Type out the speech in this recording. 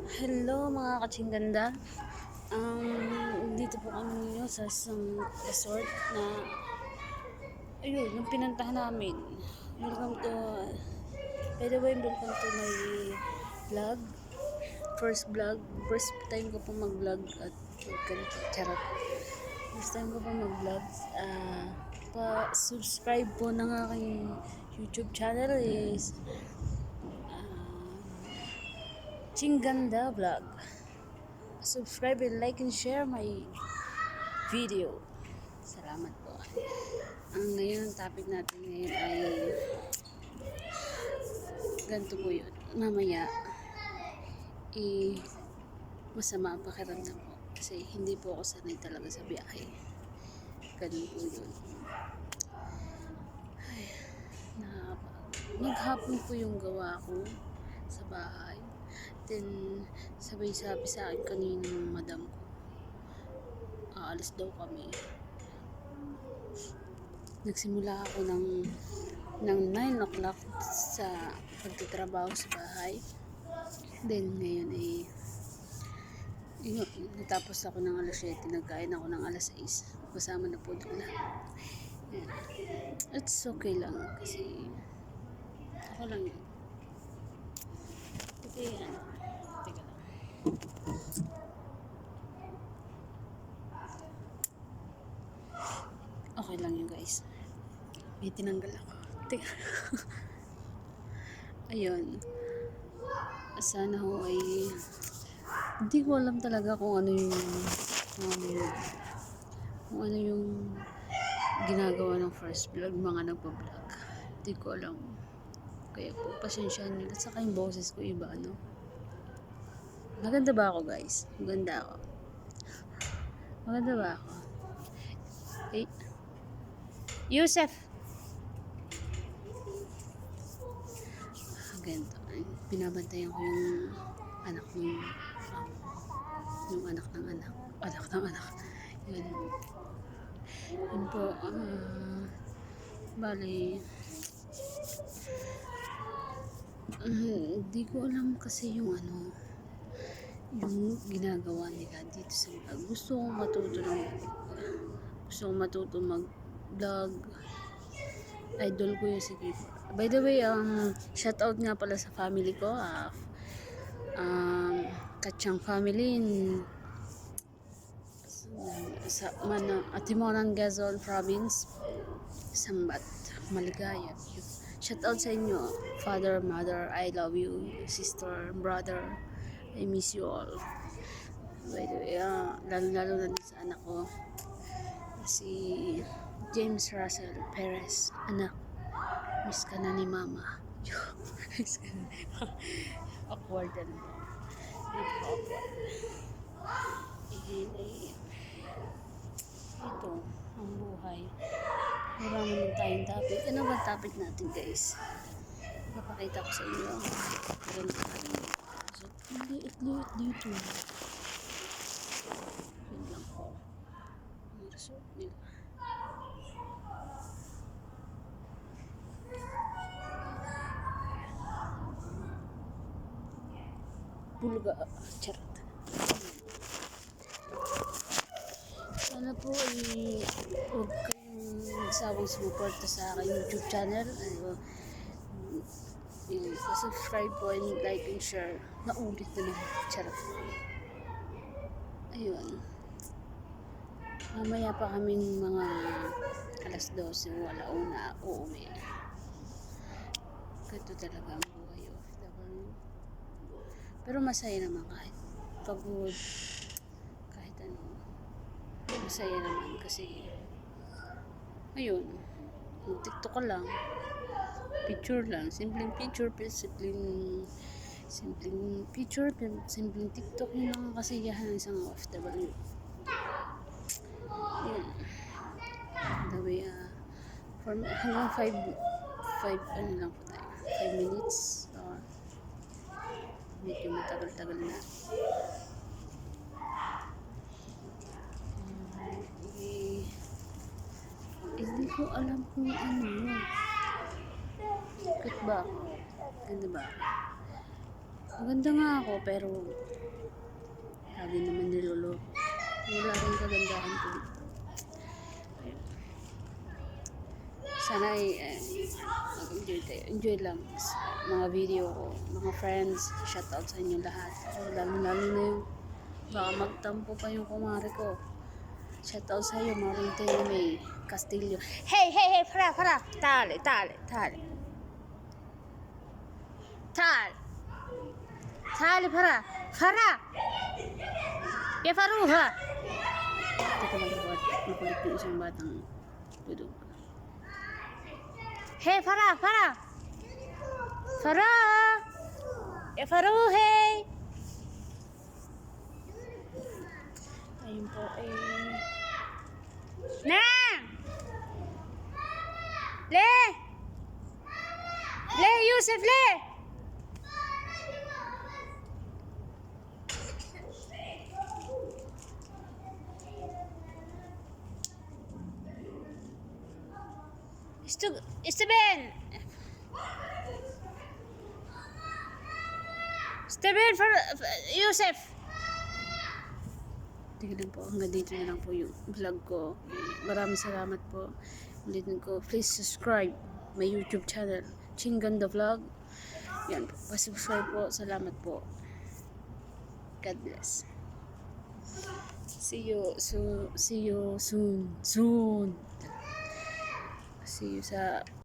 Hello mga katsinganda. Dito po kami ngayon sa isang resort na ayun, yung pinuntahan namin. Welcome to, by the way, welcome to my vlog. First time ko po mag-vlog at ganito, charot. First time ko po mag-vlog. Pa-subscribe po ng aking YouTube channel is Chinganda Vlog. Subscribe and like and share my video. Salamat po. Ngayon, ang topic natin ngayon ay ganito po yun. Mamaya, masama ang pakiramdam po. Kasi hindi po ako sanay talaga sa biyahe. Ganun po yun. Ay, maghapon po yung gawa ko sa bahay. Then, sabay-sabi sa akin kanina ng madam ko. Aalis daw kami. Nagsimula ako ng 9 o'clock sa pagtatrabaho sa bahay. Then, ngayon natapos ako ng alas 7. Nagkain ako ng alas 6. Kasama na po doon lahat. Yan. It's okay lang kasi ako lang yun. Okay, yan. Teka lang. Okay lang yun guys. May tinanggal ako. Teka. Ayun. Sana ho ay hindi ko alam talaga kung ano yung ginagawa ng first vlog, mga nagpa-vlog. Hindi ko alam. Kaya po, pasensyahan nyo. At saka yung boses ko iba, ano. Maganda ba ako guys? Maganda ako. Maganda ba ako? Hey. Yusef! Ganito. Binabantayan ko yung anak ng yung anak ng anak. Anak ng anak. Yun. Yun po. Bali. Hindi ko alam kasi yung ginagawa nila dito sa vlog. Gusto matuto mag-vlog. Idol ko yung sige. By the way, shout out nga pala sa family ko. Kachang family sa Atimonan, Quezon Province, Sambat, Maligaya. Shout out sa inyo, father, mother, I love you, sister, brother, I miss you all. By the way, lalo na sa anak ko, si James Russell Perez. Anak, miss ka na ni mama. Miss ka na. Awkward na. Ito ang buhay. Marami naman tayong topic. Ano ba topic natin guys? Napakita ko sa inyo. Ganito kami. So, liit dito. Yun lang po. Ang resort nila. Bulga. Charot. Sana po huwag kayong magsawang sumuporta sa aking YouTube channel. Subscribe po and like and share. Naulit na lang. Charot. Ayun. Mamaya pa kaming mga alas 12 wala una uuwi. Ganito talaga ang buhay OFW. Pero masaya naman kahit pagod, kahit ano. Masaya naman kasi ayun, TikTok ka lang, picture lang, simpleng picture, simpleng picture, simpleng TikTok, yun lang ang kasiyahan ng isang OFW. Yun. The way, hanggang 5 ano lang po tayo, 5 minutes or medyo matagal-tagal na. Hindi ko alam kung ano. Bakit ba? Ganda ba? Maganda nga ako, pero lagi naman niloloko. Wala rin kagandahan ko. Ayun. Sana ay mag-enjoy tayo. Enjoy lang sa mga video ko, mga friends. Shoutout sa inyo lahat. Lalo na yung baka magtampo pa yung kumare ko. Shoutout sa iyo, Maring May Castillo. Hey, hey, hey, para. Tale. Tale, para. Ya Faruha. Teka lang po, makulit yung isang batang dudog. Hey, para. Ya Faruhe. Ayun po, Nang! Le, Yusuf, le! Steven! Yusuf! Tingnan po, hanggang dito na lang po yung vlog ko. Maraming salamat po. Ulitin ko, please subscribe my YouTube channel, Chingan the Vlog. Yan po, pasubscribe po. Salamat po. God bless. See you soon. See you sa